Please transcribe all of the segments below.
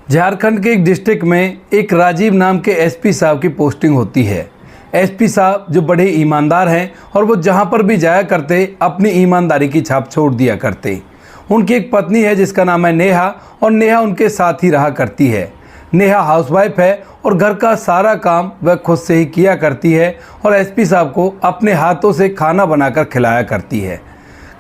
झारखंड के एक डिस्ट्रिक्ट में एक राजीव नाम के एसपी साहब की पोस्टिंग होती है। एसपी साहब जो बड़े ईमानदार हैं और वो जहाँ पर भी जाया करते अपनी ईमानदारी की छाप छोड़ दिया करते। उनकी एक पत्नी है जिसका नाम है नेहा और नेहा उनके साथ ही रहा करती है। नेहा हाउसवाइफ है और घर का सारा काम वह खुद से ही किया करती है और एसपी साहब को अपने हाथों से खाना बनाकर खिलाया करती है।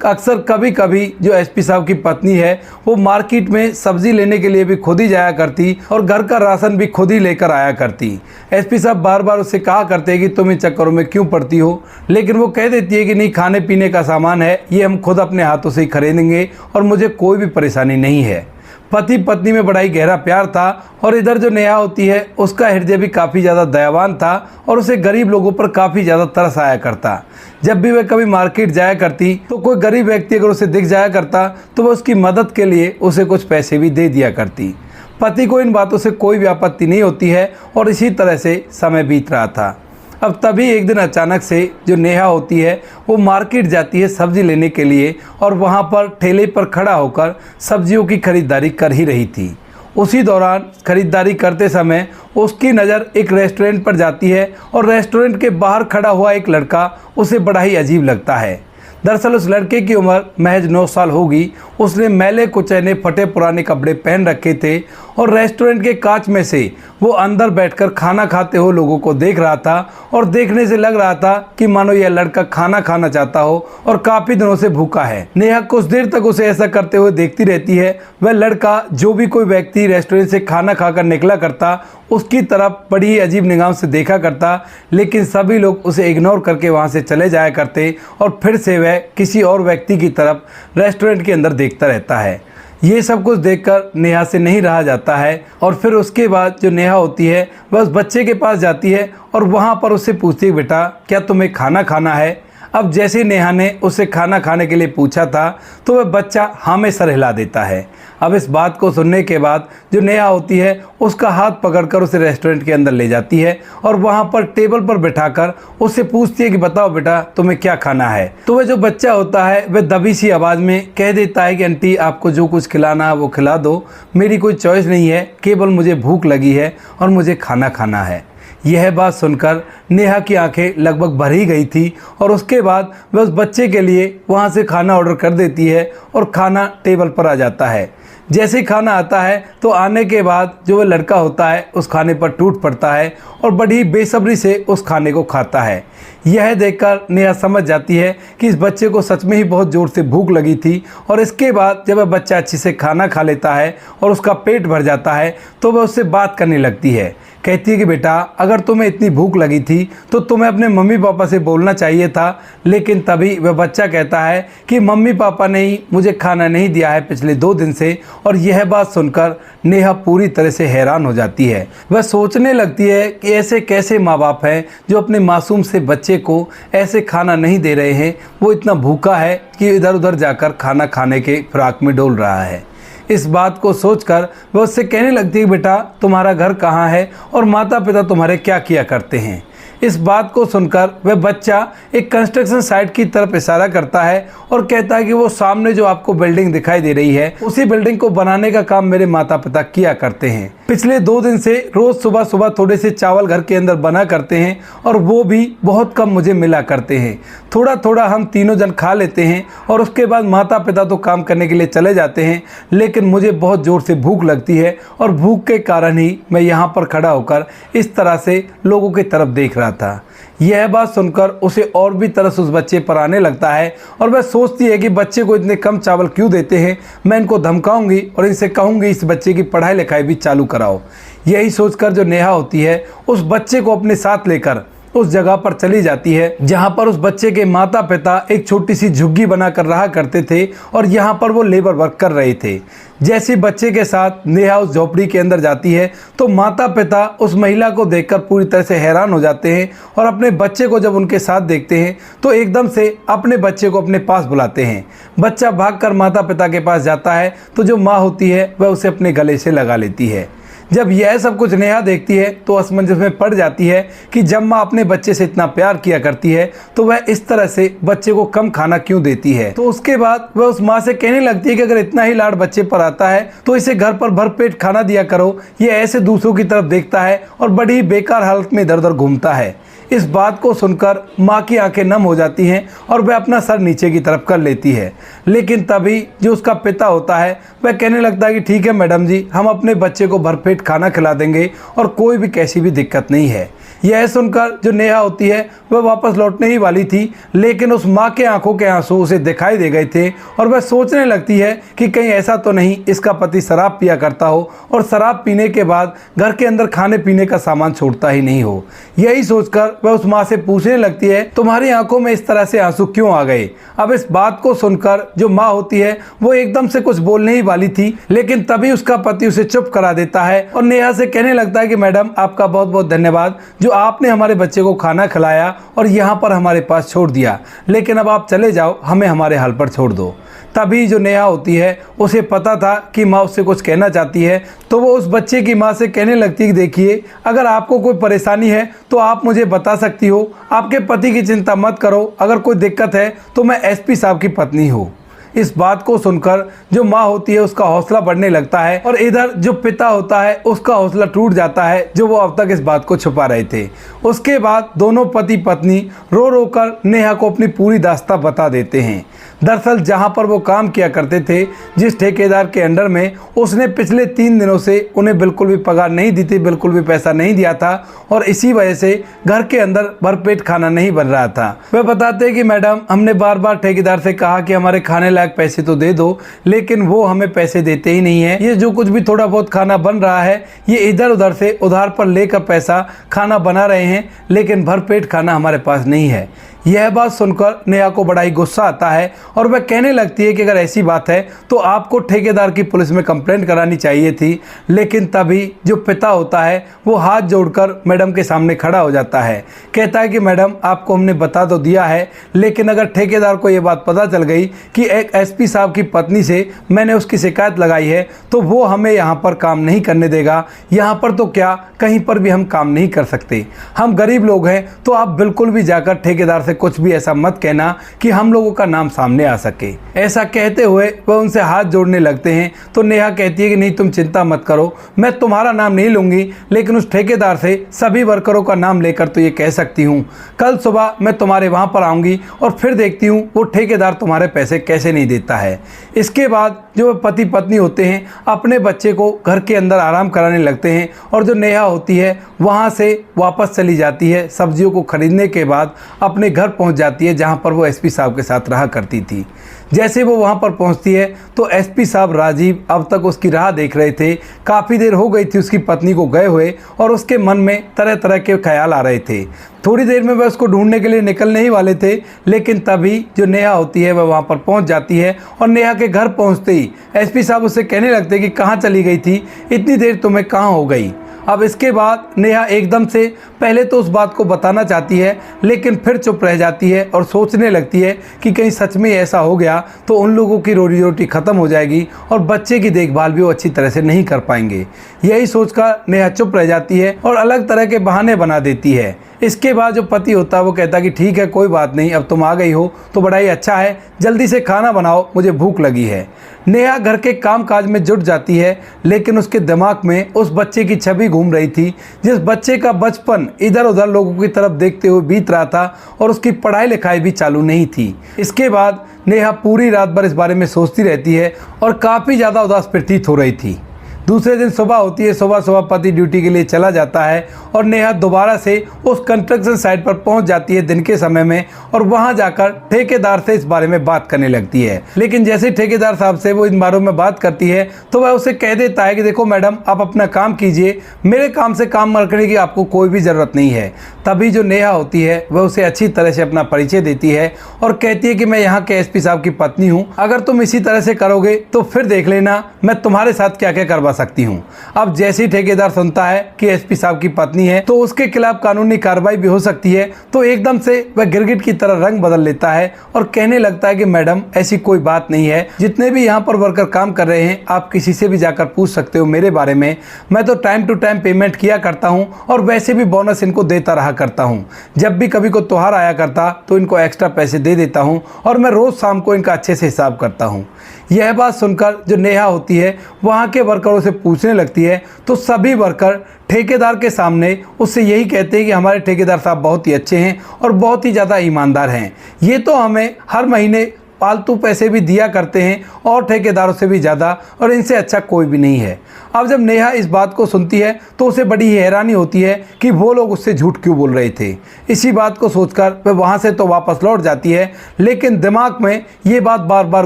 अक्सर कभी कभी जो एसपी साहब की पत्नी है वो मार्केट में सब्जी लेने के लिए भी खुद ही जाया करती और घर का राशन भी खुद ही लेकर आया करती। एसपी साहब बार बार उससे कहा करते हैं कि तुम इन चक्करों में क्यों पड़ती हो, लेकिन वो कह देती है कि नहीं, खाने पीने का सामान है ये हम खुद अपने हाथों से ही खरीदेंगे और मुझे कोई भी परेशानी नहीं है। पति पत्नी में बड़ा ही गहरा प्यार था और इधर जो नेहा होती है उसका हृदय भी काफ़ी ज़्यादा दयावान था और उसे गरीब लोगों पर काफ़ी ज़्यादा तरस आया करता। जब भी वह कभी मार्केट जाया करती तो कोई गरीब व्यक्ति अगर उसे दिख जाया करता तो वह उसकी मदद के लिए उसे कुछ पैसे भी दे दिया करती। पति को इन बातों से कोई भी आपत्ति नहीं होती है और इसी तरह से समय बीत रहा था। अब तभी एक दिन अचानक से जो नेहा होती है वो मार्केट जाती है सब्जी लेने के लिए और वहाँ पर ठेले पर खड़ा होकर सब्जियों की खरीदारी कर ही रही थी। उसी दौरान खरीदारी करते समय उसकी नज़र एक रेस्टोरेंट पर जाती है और रेस्टोरेंट के बाहर खड़ा हुआ एक लड़का उसे बड़ा ही अजीब लगता है। दरअसल उस लड़के की उम्र महज 9 साल होगी। उसने मैले कुचैने फटे पुराने कपड़े पहन रखे थे और रेस्टोरेंट के कांच में से वो अंदर बैठकर खाना खाते हुए लोगों को देख रहा था और देखने से लग रहा था कि मानो यह लड़का खाना खाना चाहता हो और काफ़ी दिनों से भूखा है। नेहा कुछ देर तक उसे ऐसा करते हुए देखती रहती है। वह लड़का जो भी कोई व्यक्ति रेस्टोरेंट से खाना खाकर निकला करता उसकी तरफ बड़ी ही अजीब निगाह से देखा करता, लेकिन सभी लोग उसे इग्नोर करके वहाँ से चले जाया करते और फिर से वह किसी और व्यक्ति की तरफ रेस्टोरेंट के अंदर देखता रहता है। ये सब कुछ देखकर नेहा से नहीं रहा जाता है और फिर उसके बाद जो नेहा होती है वह उस बच्चे के पास जाती है और वहाँ पर उससे पूछती है, बेटा क्या तुम्हें खाना खाना है। अब जैसे नेहा ने उसे खाना खाने के लिए पूछा था तो वह बच्चा हाँ में सर हिला देता है। अब इस बात को सुनने के बाद जो नेहा होती है उसका हाथ पकड़कर उसे रेस्टोरेंट के अंदर ले जाती है और वहाँ पर टेबल पर बिठाकर उससे पूछती है कि बताओ बेटा तुम्हें क्या खाना है। तो वह जो बच्चा होता है वह दबी सी आवाज़ में कह देता है कि आंटी आपको जो कुछ खिलाना है वो खिला दो, मेरी कोई चॉइस नहीं है, केवल मुझे भूख लगी है और मुझे खाना खाना है। यह बात सुनकर नेहा की आंखें लगभग भर ही गई थी और उसके बाद वह उस बच्चे के लिए वहाँ से खाना ऑर्डर कर देती है और खाना टेबल पर आ जाता है। जैसे ही खाना आता है तो आने के बाद जो वह लड़का होता है उस खाने पर टूट पड़ता है और बड़ी बेसब्री से उस खाने को खाता है। यह देखकर नेहा समझ जाती है कि इस बच्चे को सच में ही बहुत ज़ोर से भूख लगी थी और इसके बाद जब वह बच्चा अच्छे से खाना खा लेता है और उसका पेट भर जाता है तो वह उससे बात करने लगती है। कहती है कि बेटा अगर तुम्हें इतनी भूख लगी थी तो तुम्हें अपने मम्मी पापा से बोलना चाहिए था, लेकिन तभी वह बच्चा कहता है कि मम्मी पापा ने ही मुझे खाना नहीं दिया है पिछले 2 दिन से। और यह बात सुनकर नेहा पूरी तरह से हैरान हो जाती है। वह सोचने लगती है कि ऐसे कैसे माँ बाप हैं जो अपने मासूम से बच्चे को ऐसे खाना नहीं दे रहे हैं, वो इतना भूखा है कि इधर उधर जाकर खाना खाने के फिराक में डोल रहा है। इस बात को सोचकर वह उससे कहने लगती है, बेटा तुम्हारा घर कहाँ है और माता पिता तुम्हारे क्या किया करते हैं। इस बात को सुनकर वह बच्चा एक कंस्ट्रक्शन साइट की तरफ इशारा करता है और कहता है कि वो सामने जो आपको बिल्डिंग दिखाई दे रही है उसी बिल्डिंग को बनाने का काम मेरे माता पिता किया करते हैं। पिछले 2 दिन से रोज़ सुबह सुबह थोड़े से चावल घर के अंदर बना करते हैं और वो भी बहुत कम मुझे मिला करते हैं। थोड़ा थोड़ा हम तीनों जन खा लेते हैं और उसके बाद माता पिता तो काम करने के लिए चले जाते हैं, लेकिन मुझे बहुत ज़ोर से भूख लगती है और भूख के कारण ही मैं यहाँ पर खड़ा होकर इस तरह से लोगों की तरफ देख रहा था। यह बात सुनकर उसे और भी तरस उस बच्चे पर आने लगता है और वह सोचती है कि बच्चे को इतने कम चावल क्यों देते हैं, मैं इनको धमकाऊंगी और इनसे कहूंगी इस बच्चे की पढ़ाई लिखाई भी चालू कराओ। यही सोचकर जो नेहा होती है उस बच्चे को अपने साथ लेकर उस जगह पर चली जाती है जहां पर उस बच्चे के माता पिता एक छोटी सी झुग्गी बनाकर रहा करते थे और यहां पर वो लेबर वर्क कर रहे थे। जैसे बच्चे के साथ नेहा उस झोपड़ी के अंदर जाती है तो माता पिता उस महिला को देखकर पूरी तरह से हैरान हो जाते हैं और अपने बच्चे को जब उनके साथ देखते हैं तो एकदम से अपने बच्चे को अपने पास बुलाते हैं। बच्चा भागकर माता पिता के पास जाता है तो जो माँ होती है वह उसे अपने गले से लगा लेती है। जब यह सब कुछ नेहा देखती है तो असमंजस में पड़ जाती है कि जब माँ अपने बच्चे से इतना प्यार किया करती है तो वह इस तरह से बच्चे को कम खाना क्यों देती है। तो उसके बाद वह उस माँ से कहने लगती है कि अगर इतना ही लाड बच्चे पर आता है तो इसे घर पर भरपेट खाना दिया करो। ये ऐसे दूसरों की तरफ देखता है और बड़ी बेकार हालत में इधर उधर घूमता है। इस बात को सुनकर माँ की आंखें नम हो जाती हैं और वह अपना सर नीचे की तरफ कर लेती है। लेकिन तभी जो उसका पिता होता है वह कहने लगता है कि ठीक है मैडम जी, हम अपने बच्चे को भरपेट खाना खिला देंगे और कोई भी कैसी भी दिक्कत नहीं है। यह सुनकर जो नेहा होती है वह वापस लौटने ही वाली थी, लेकिन उस माँ के आंखों के आंसू उसे दिखाई दे गए थे और वह सोचने लगती है कि कहीं ऐसा तो नहीं इसका पति शराब पिया करता हो और शराब पीने के बाद घर के अंदर खाने पीने का सामान छोड़ता ही नहीं हो। यही सोचकर वह उस माँ से पूछने लगती है, तुम्हारी आंखों में इस तरह से आंसू क्यों आ गए। अब इस बात को सुनकर जो माँ होती है वो एकदम से कुछ बोलने ही वाली थी, लेकिन तभी उसका पति उसे चुप करा देता है और नेहा से कहने लगता है कि मैडम आपका बहुत बहुत धन्यवाद जो आपने हमारे बच्चे को खाना खिलाया और यहाँ पर हमारे पास छोड़ दिया, लेकिन अब आप चले जाओ, हमें हमारे हाल पर छोड़ दो। तभी जो नेहा होती है उसे पता था कि माँ उससे कुछ कहना चाहती है, तो वो उस बच्चे की माँ से कहने लगती है कि देखिए, अगर आपको कोई परेशानी है तो आप मुझे बता सकती हो, आपके पति की चिंता मत करो, अगर कोई दिक्कत है तो मैं एसपी साहब की पत्नी हूँ। इस बात को सुनकर जो माँ होती है उसका हौसला बढ़ने लगता है और इधर जो पिता होता है उसका हौसला टूट जाता है, जो वो अब तक इस बात को छुपा रहे थे। उसके बाद दोनों पति पत्नी रो रो कर नेहा को अपनी पूरी दास्तां बता देते हैं। दरअसल जहां पर वो काम किया करते थे, जिस ठेकेदार के अंडर में, उसने पिछले 3 दिनों से उन्हें बिल्कुल भी पगार नहीं दी थी, बिल्कुल भी पैसा नहीं दिया था और इसी वजह से घर के अंदर भरपेट खाना नहीं बन रहा था। वह बताते हैं कि मैडम, हमने बार बार ठेकेदार से कहा कि हमारे खाने लायक पैसे तो दे दो, लेकिन वो हमें पैसे देते ही नहीं है। ये जो कुछ भी थोड़ा बहुत खाना बन रहा है ये इधर उधर से उधार पर लेकर पैसा खाना बना रहे हैं, लेकिन भरपेट खाना हमारे पास नहीं है। यह बात सुनकर नेहा को बड़ा ही गुस्सा आता है और वह कहने लगती है कि अगर ऐसी बात है तो आपको ठेकेदार की पुलिस में कंप्लेंट करानी चाहिए थी। लेकिन तभी जो पिता होता है वो हाथ जोड़कर मैडम के सामने खड़ा हो जाता है, कहता है कि मैडम, आपको हमने बता तो दिया है, लेकिन अगर ठेकेदार को ये बात पता चल गई कि एक एसपी साहब की पत्नी से मैंने उसकी शिकायत लगाई है तो वो हमें यहाँ पर काम नहीं करने देगा। यहाँ पर तो क्या, कहीं पर भी हम काम नहीं कर सकते। हम गरीब लोग हैं, तो आप बिल्कुल भी जाकर ठेकेदार से कुछ भी ऐसा मत कहना कि हम लोगों का नाम सामने आ सके। ऐसा कहते हुए वह उनसे हाथ जोड़ने लगते हैं तो नेहा कहती है कि नहीं, तुम चिंता मत करो, मैं तुम्हारा नाम नहीं लूंगी, लेकिन उस ठेकेदार से सभी वर्करों का नाम लेकर तो ये कह सकती हूँ, कल सुबह मैं तुम्हारे वहाँ पर आऊँगी और फिर देखती हूँ वो ठेकेदार तुम्हारे पैसे कैसे नहीं देता है। इसके बाद जो पति पत्नी होते हैं अपने बच्चे को घर के अंदर आराम कराने लगते हैं और जो नेहा होती है वहाँ से वापस चली जाती है। सब्जियों को खरीदने के बाद अपने घर पहुंच जाती है जहां पर वो एसपी साहब के साथ रहा करती थी। जैसे वो वहां पर पहुंचती है तो एसपी साहब राजीव अब तक उसकी राह देख रहे थे। काफ़ी देर हो गई थी उसकी पत्नी को गए हुए और उसके मन में तरह तरह के ख्याल आ रहे थे। थोड़ी देर में वह उसको ढूंढने के लिए निकलने ही वाले थे, लेकिन तभी जो नेहा होती है वह वहाँ पर पहुँच जाती है और नेहा के घर पहुँचते ही एसपी साहब उससे कहने लगते कि कहाँ चली गई थी, इतनी देर तुम्हें कहाँ हो गई। अब इसके बाद नेहा एकदम से पहले तो उस बात को बताना चाहती है, लेकिन फिर चुप रह जाती है और सोचने लगती है कि कहीं सच में ऐसा हो गया तो उन लोगों की रोजी रोटी ख़त्म हो जाएगी और बच्चे की देखभाल भी वो अच्छी तरह से नहीं कर पाएंगे। यही सोचकर नेहा चुप रह जाती है और अलग तरह के बहाने बना देती है। इसके बाद जो पति होता है वो कहता है कि ठीक है, कोई बात नहीं, अब तुम आ गई हो तो बड़ा ही अच्छा है, जल्दी से खाना बनाओ, मुझे भूख लगी है। नेहा घर के काम काज में जुट जाती है, लेकिन उसके दिमाग में उस बच्चे की छवि घूम रही थी, जिस बच्चे का बचपन इधर उधर लोगों की तरफ देखते हुए बीत रहा था और उसकी पढ़ाई लिखाई भी चालू नहीं थी। इसके बाद नेहा पूरी रात भर इस बारे में सोचती रहती है और काफ़ी ज़्यादा उदास प्रतीत हो रही थी। दूसरे दिन सुबह होती है, सुबह सुबह पति ड्यूटी के लिए चला जाता है और नेहा दोबारा से उस कंस्ट्रक्शन साइट पर पहुंच जाती है दिन के समय में और वहां जाकर ठेकेदार से इस बारे में बात करने लगती है। लेकिन जैसे ठेकेदार साहब से वो इन बारों में बात करती है तो वह उसे कह देता है कि देखो मैडम, आप अपना काम कीजिए, मेरे काम से काम करने की आपको कोई भी ज़रूरत नहीं है। तभी जो नेहा होती है वह उसे अच्छी तरह से अपना परिचय देती है और कहती है कि मैं यहाँ के एसपी साहब की पत्नी हूँ, अगर तुम इसी तरह से करोगे तो फिर देख लेना मैं तुम्हारे साथ क्या क्या करवा सकती हूँ। अब जैसे ही ठेकेदार सुनता है कि एसपी साहब की पत्नी है तो उसके खिलाफ कानूनी कार्रवाई भी हो सकती है, तो एकदम से वह गिरगिट की तरह रंग बदल लेता है और कहने लगता है कि मैडम ऐसी कोई बात नहीं है, जितने भी यहाँ पर वर्कर काम कर रहे हैं आप किसी से भी जाकर पूछ सकते हो मेरे बारे में। मैं तो टाइम टू टाइम पेमेंट किया करता हूँ और वैसे भी बोनस इनको देता रहा करता हूँ। जब भी कभी को त्योहार आया करता तो इनको एक्स्ट्रा पैसे दे देता हूँ और मैं रोज़ शाम को इनका अच्छे से हिसाब करता हूँ। यह बात सुनकर जो नेहा होती है वहाँ के वर्करों से पूछने लगती है तो सभी वर्कर ठेकेदार के सामने उससे यही कहते हैं कि हमारे ठेकेदार साहब बहुत ही अच्छे हैं और बहुत ही ज़्यादा ईमानदार हैं। ये तो हमें हर महीने फालतू पैसे भी दिया करते हैं और ठेकेदारों से भी ज़्यादा, और इनसे अच्छा कोई भी नहीं है। अब जब नेहा इस बात को सुनती है तो उसे बड़ी हैरानी होती है कि वो लोग उससे झूठ क्यों बोल रहे थे। इसी बात को सोचकर वह वहाँ से तो वापस लौट जाती है, लेकिन दिमाग में ये बात बार बार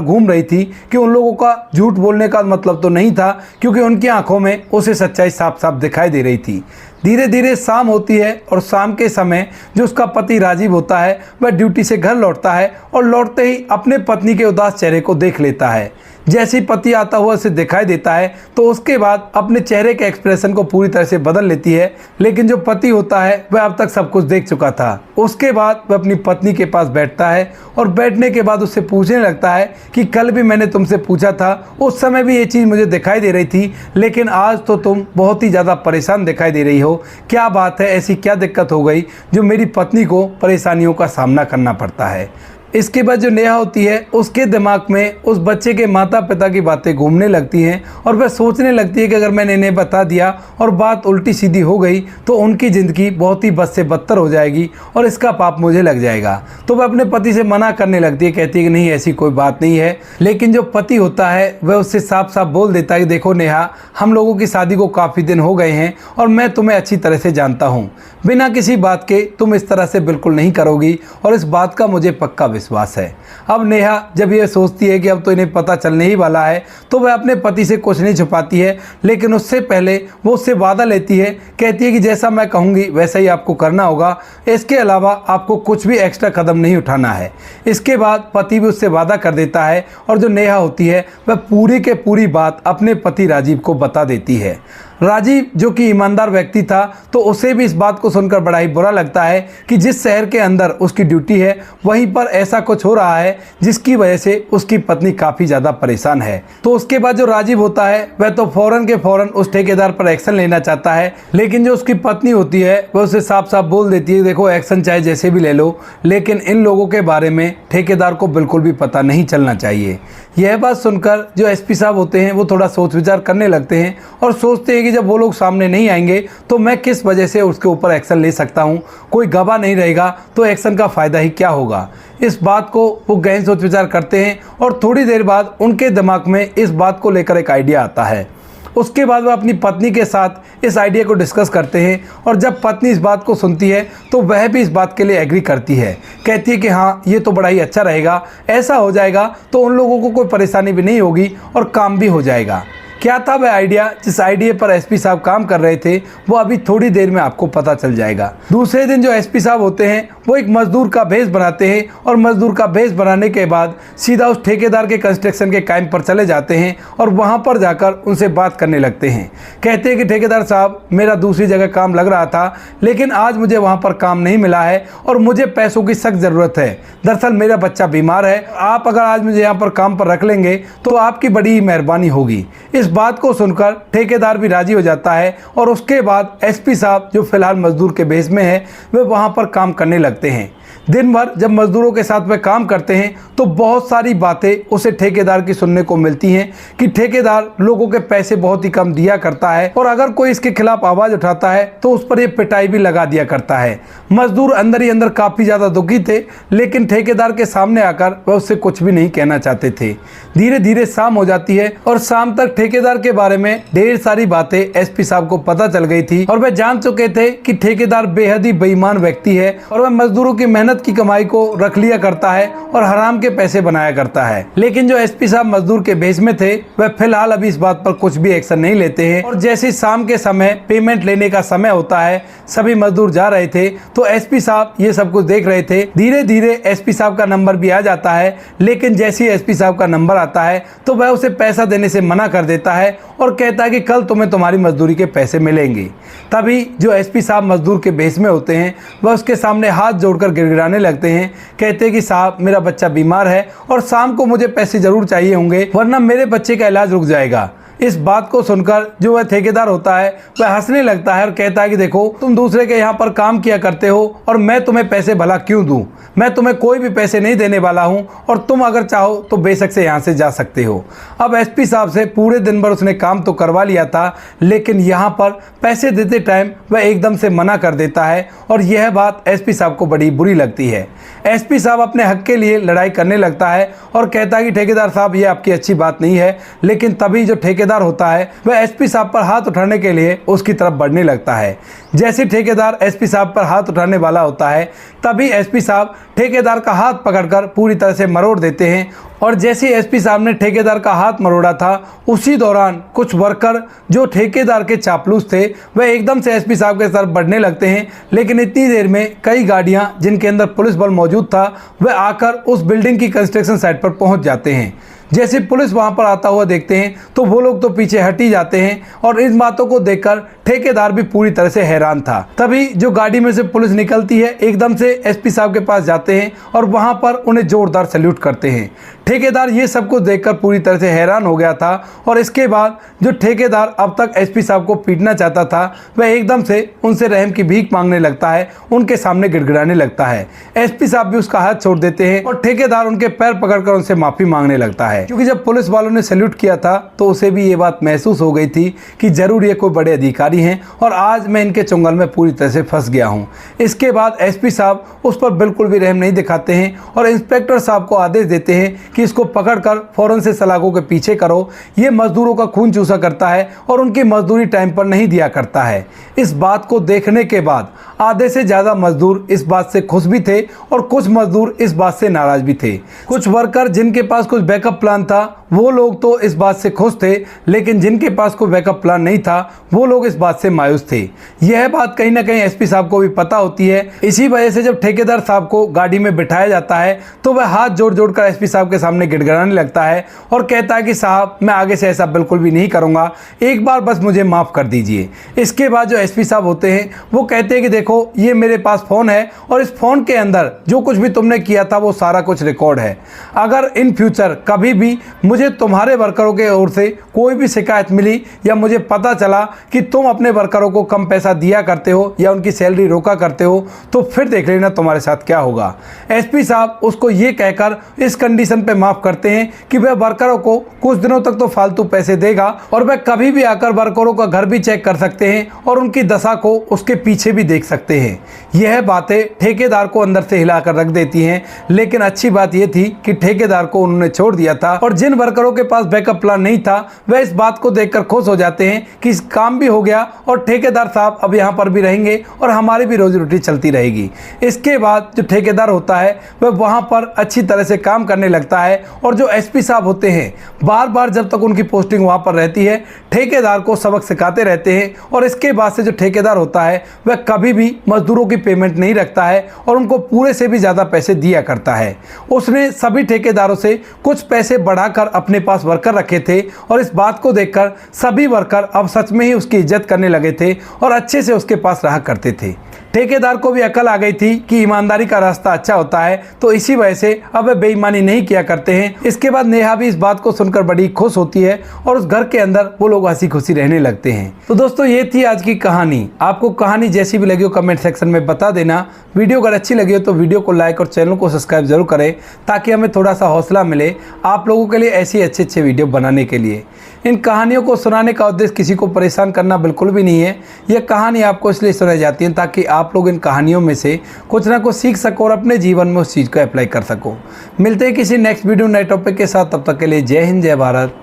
घूम रही थी कि उन लोगों का झूठ बोलने का मतलब तो नहीं था, क्योंकि उनकी आंखों में उसे सच्चाई साफ साफ दिखाई दे रही थी। धीरे धीरे शाम होती है और शाम के समय जो उसका पति राजीव होता है वह ड्यूटी से घर लौटता है और लौटते ही अपने पत्नी के उदास चेहरे को देख लेता है। जैसे ही पति आता हुआ उसे दिखाई देता है तो उसके बाद अपने चेहरे के एक्सप्रेशन को पूरी तरह से बदल लेती है, लेकिन जो पति होता है वह अब तक सब कुछ देख चुका था। उसके बाद वह अपनी पत्नी के पास बैठता है और बैठने के बाद उससे पूछने लगता है कि कल भी मैंने तुमसे पूछा था, उस समय भी ये चीज़ मुझे दिखाई दे रही थी, लेकिन आज तो तुम बहुत ही ज़्यादा परेशान दिखाई दे रही हो। क्या बात है, ऐसी क्या दिक्कत हो गई जो मेरी पत्नी को परेशानियों का सामना करना पड़ता है। इसके बाद जो नेहा होती है उसके दिमाग में उस बच्चे के माता पिता की बातें घूमने लगती हैं और वह सोचने लगती है कि अगर मैंने इन्हें बता दिया और बात उल्टी सीधी हो गई तो उनकी ज़िंदगी बहुत ही बद से बदतर हो जाएगी और इसका पाप मुझे लग जाएगा। तो वह अपने पति से मना करने लगती है, कहती है कि नहीं ऐसी कोई बात नहीं है। लेकिन जो पति होता है वह उससे साफ साफ बोल देता है कि देखो नेहा, हम लोगों की शादी को काफ़ी दिन हो गए हैं और मैं तुम्हें अच्छी तरह से जानता हूँ, बिना किसी बात के तुम इस तरह से बिल्कुल नहीं करोगी और इस बात का मुझे पक्का विश्वास है। अब नेहा जब ये सोचती है कि अब तो इन्हें पता चलने ही वाला है तो वह अपने पति से कुछ नहीं छुपाती है, लेकिन उससे पहले वो उससे वादा लेती है, कहती है कि जैसा मैं कहूँगी वैसा ही आपको करना होगा, इसके अलावा आपको कुछ भी एक्स्ट्रा कदम नहीं उठाना है। इसके बाद पति भी उससे वादा कर देता है और जो नेहा होती है वह पूरी के पूरी बात अपने पति राजीव को बता देती है। राजीव जो कि ईमानदार व्यक्ति था तो उसे भी इस बात को सुनकर बड़ा ही बुरा लगता है कि जिस शहर के अंदर उसकी ड्यूटी है वहीं पर ऐसा कुछ हो रहा है जिसकी वजह से उसकी पत्नी काफ़ी ज़्यादा परेशान है। तो उसके बाद जो राजीव होता है वह तो फ़ौरन के फ़ौरन उस ठेकेदार पर एक्शन लेना चाहता है, लेकिन जो उसकी पत्नी होती है वह उसे साफ साफ बोल देती है, देखो एक्शन चाहे जैसे भी ले लो, लेकिन इन लोगों के बारे में ठेकेदार को बिल्कुल भी पता नहीं चलना चाहिए। यह बात सुनकर जो एसपी साहब होते हैं वो थोड़ा सोच विचार करने लगते हैं और सोचते हैं कि जब वो लोग सामने नहीं आएंगे तो मैं किस वजह से उसके ऊपर एक्शन ले सकता हूँ, कोई गवाह नहीं रहेगा तो एक्शन का फ़ायदा ही क्या होगा। इस बात को वो गहन सोच विचार करते हैं और थोड़ी देर बाद उनके दिमाग में इस बात को लेकर एक आइडिया आता है। उसके बाद वह अपनी पत्नी के साथ इस आइडिया को डिस्कस करते हैं और जब पत्नी इस बात को सुनती है तो वह भी इस बात के लिए एग्री करती है, कहती है कि हाँ ये तो बड़ा ही अच्छा रहेगा, ऐसा हो जाएगा तो उन लोगों को कोई परेशानी भी नहीं होगी और काम भी हो जाएगा। क्या था वह आइडिया जिस आइडिया पर एसपी साहब काम कर रहे थे वो अभी थोड़ी देर में आपको पता चल जाएगा। दूसरे दिन जो एसपी साहब होते हैं वो एक मजदूर का भेष बनाते हैं और मजदूर का भेष बनाने के बाद सीधा उस ठेकेदार के कंस्ट्रक्शन के काम पर चले जाते हैं और वहां पर जाकर उनसे बात करने लगते हैं। कहते हैं कि ठेकेदार साहब मेरा दूसरी जगह काम लग रहा था, लेकिन आज मुझे वहां पर काम नहीं मिला है और मुझे पैसों की सख्त ज़रूरत है। दरअसल मेरा बच्चा बीमार है, आप अगर आज मुझे यहाँ पर काम पर रख लेंगे तो आपकी बड़ी ही मेहरबानी होगी। इस बात को सुनकर ठेकेदार भी राजी हो जाता है और उसके बाद एसपी साहब जो फिलहाल मजदूर के भेष में है वे वहां पर काम करने लगते हैं। दिन भर जब मजदूरों के साथ वे काम करते हैं तो बहुत सारी बातें उसे ठेकेदार की सुनने को मिलती हैं कि ठेकेदार लोगों के पैसे बहुत ही कम दिया करता है और अगर कोई इसके खिलाफ आवाज़ उठाता है तो उस पर ये पिटाई भी लगा दिया करता है। मजदूर अंदर ही अंदर काफ़ी ज़्यादा दुखी थे, लेकिन ठेकेदार के सामने आकर वह उससे कुछ भी नहीं कहना चाहते थे। धीरे धीरे शाम हो जाती है और शाम तक ठेकेदार के बारे में ढेर सारी बातें एसपी साहब को पता चल गई थी और वह जान चुके थे कि ठेकेदार बेहद ही बेईमान व्यक्ति है और वह मजदूरों की मेहनत की कमाई को रख लिया करता है और हराम के पैसे बनाया करता है। लेकिन जो एसपी साहब मजदूर के भेष में थे वह फिलहाल अभी इस बात पर कुछ भी एक्शन नहीं लेते हैं। और जैसे शाम के समय पेमेंट लेने का समय होता है, सभी मजदूर जा रहे थे तो एसपी साहब ये सब कुछ देख रहे थे। धीरे धीरे एसपी साहब का नंबर भी आ जाता है, लेकिन जैसे ही एसपी साहब का नंबर आता है तो वह उसे पैसा देने से मना कर देता है और कहता है कि कल तुम्हें तुम्हारी मजदूरी के पैसे मिलेंगे। तभी जो एसपी साहब मजदूर के भेष में होते हैं वह उसके सामने हाथ जोड़कर गिड़गिड़ाने लगते हैं। कहते हैं कि साहब मेरा बच्चा बीमार है और शाम को मुझे पैसे जरूर चाहिए होंगे, वरना मेरे बच्चे का इलाज रुक जाएगा। इस बात को सुनकर जो वह ठेकेदार होता है वह हंसने लगता है और कहता है कि देखो तुम दूसरे के यहाँ पर काम किया करते हो और मैं तुम्हें पैसे भला क्यों दूं? मैं तुम्हें कोई भी पैसे नहीं देने वाला हूं और तुम अगर चाहो तो बेशक से यहाँ से जा सकते हो। अब एसपी साहब से पूरे दिन भर उसने काम तो करवा लिया था, लेकिन यहाँ पर पैसे देते टाइम वह एकदम से मना कर देता है और यह बात एसपी साहब को बड़ी बुरी लगती है। एसपी साहब अपने हक के लिए लड़ाई करने लगता है और कहता है कि ठेकेदार साहब ये आपकी अच्छी बात नहीं है। लेकिन तभी जो ठेकेदार होता है वह एसपी साहब पर हाथ उठाने के लिए उसकी तरफ बढ़ने लगता है। जैसे ठेकेदार एसपी साहब पर हाथ उठाने वाला होता है तभी एसपी साहब ठेकेदार का हाथ पकड़कर पूरी तरह से मरोड़ देते हैं। और जैसे एसपी साहब ने ठेकेदार का हाथ मरोड़ा था उसी दौरान कुछ वर्कर जो ठेकेदार के चापलूस थे वह एकदम से एसपी साहब के तरफ बढ़ने लगते हैं। लेकिन इतनी देर में कई गाड़ियां जिनके अंदर पुलिस बल मौजूद था वह आकर उस बिल्डिंग की कंस्ट्रक्शन साइट पर पहुंच जाते हैं। जैसे पुलिस वहां पर आता हुआ देखते हैं तो वो लोग तो पीछे हट ही जाते हैं और इन बातों को देखकर ठेकेदार भी पूरी तरह से हैरान था। तभी जो गाड़ी में से पुलिस निकलती है एकदम से एसपी साहब के पास जाते हैं और वहां पर उन्हें जोरदार सैल्यूट करते हैं। ठेकेदार ये सब कुछ देखकर पूरी तरह से हैरान हो गया था और इसके बाद जो ठेकेदार अब तक एसपी साहब को पीटना चाहता था वह एकदम से उनसे रहम की भीख मांगने लगता है, उनके सामने गिड़गिड़ाने लगता है। एसपी साहब भी उसका हाथ छोड़ देते हैं और ठेकेदार उनके पैर पकड़कर उनसे माफी मांगने लगता है, क्योंकि जब पुलिस वालों ने सैल्यूट किया था तो उसे भी ये बात महसूस हो गई थी कि जरूर ये कोई बड़े अधिकारी हैं और आज मैं इनके चुंगल में पूरी तरह से फंस गया हूं। इसके बाद एसपी साहब उस पर बिल्कुल भी रहम नहीं दिखाते हैं और इंस्पेक्टर साहब को आदेश देते हैं कि इसको पकड़कर फौरन से सलाखों के पीछे करो। ये मजदूरों का खून चूसा करता है और उनकी मजदूरी टाइम पर नहीं दिया करता है। इस बात को देखने के बाद आधे से ज़्यादा मजदूर इस बात से खुश भी थे और कुछ मजदूर इस बात से नाराज भी थे। कुछ वर्कर जिनके पास कुछ बैकअप प्लान था वो लोग तो इस बात से खुश थे, लेकिन जिनके पास कोई बैकअप प्लान नहीं था वो लोग इस बात से मायूस थे। यह बात कहीं ना कहीं एसपी साहब को भी पता होती है। इसी वजह से जब ठेकेदार साहब को गाड़ी में बिठाया जाता है तो वह हाथ जोड़ जोड़ कर एसपी साहब के सामने गिड़गिड़ाने लगता है और कहता है कि साहब मैं आगे से ऐसा बिल्कुल भी नहीं करूंगा, एक बार बस मुझे माफ़ कर दीजिए। इसके बाद जो एसपी साहब होते हैं वो कहते हैं कि देखो ये मेरे पास फ़ोन है और इस फ़ोन के अंदर जो कुछ भी तुमने किया था वो सारा कुछ रिकॉर्ड है। अगर इन फ्यूचर कभी भी मुझे तुम्हारे वर्करों के ओर से कोई भी शिकायत मिली या मुझे पता चला कि तुम अपने वर्करों को कम पैसा दिया करते हो या उनकी सैलरी रोका करते हो तो फिर देख लेना तुम्हारे साथ क्या होगा। एसपी साहब उसको ये कहकर इस कंडीशन पे माफ़ करते हैं कि वह वर्करों को कुछ दिनों तक तो फालतू पैसे देगा और वह कभी भी आकर वर्करों का घर भी चेक कर सकते हैं और उनकी दशा को उसके पीछे भी देख सकते हैं। यह बातें ठेकेदार को अंदर से हिलाकर रख देती हैं, लेकिन अच्छी बात यह थी कि ठेकेदार को उन्होंने छोड़ दिया था और जिन वर्करों के पास बैकअप प्लान नहीं था वह इस बात को देखकर खुश हो जाते हैं कि इस काम भी हो गया और ठेकेदार साहब अब यहाँ पर भी रहेंगे और हमारी भी रोजी रोटी चलती रहेगी। इसके बाद जो ठेकेदार होता है वह वहाँ पर अच्छी तरह से काम करने लगता है और जो एसपी साहब होते हैं बार बार जब तक उनकी पोस्टिंग वहाँ पर रहती है ठेकेदार को सबक सिखाते रहते हैं और इसके बाद से जो ठेकेदार होता है वह कभी भी मजदूरों की पेमेंट नहीं रखता है और उनको पूरे से भी ज़्यादा पैसे दिया करता है। उसने सभी ठेकेदारों से कुछ पैसे बढ़ाकर अपने पास वर्कर रखे थे और इस बात को देखकर सभी वर्कर अब सच में ही उसकी इज्जत करने लगे थे और अच्छे से उसके पास रहा करते थे। ठेकेदार को भी अकल आ गई थी कि ईमानदारी का रास्ता अच्छा होता है, तो इसी वजह से अब वे बेईमानी नहीं किया करते हैं। इसके बाद नेहा भी इस बात को सुनकर बड़ी खुश होती है और उस घर के अंदर वो लोग हंसी खुशी रहने लगते हैं। तो दोस्तों ये थी आज की कहानी। आपको कहानी जैसी भी लगी हो कमेंट सेक्शन में बता देना। वीडियो अगर अच्छी लगी हो तो वीडियो को लाइक और चैनल को सब्सक्राइब जरूर करें ताकि हमें थोड़ा सा हौसला मिले आप लोगों के लिए ऐसी अच्छे वीडियो बनाने के लिए। इन कहानियों को सुनाने का उद्देश्य किसी को परेशान करना बिल्कुल भी नहीं है। यह कहानी आपको इसलिए सुनाई जाती है ताकि आप लोग इन कहानियों में से कुछ ना कुछ सीख सको और अपने जीवन में उस चीज़ को अप्लाई कर सको। मिलते हैं किसी नेक्स्ट वीडियो नए टॉपिक के साथ, तब तक के लिए जय हिंद, जय भारत,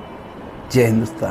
जय हिंदुस्तान।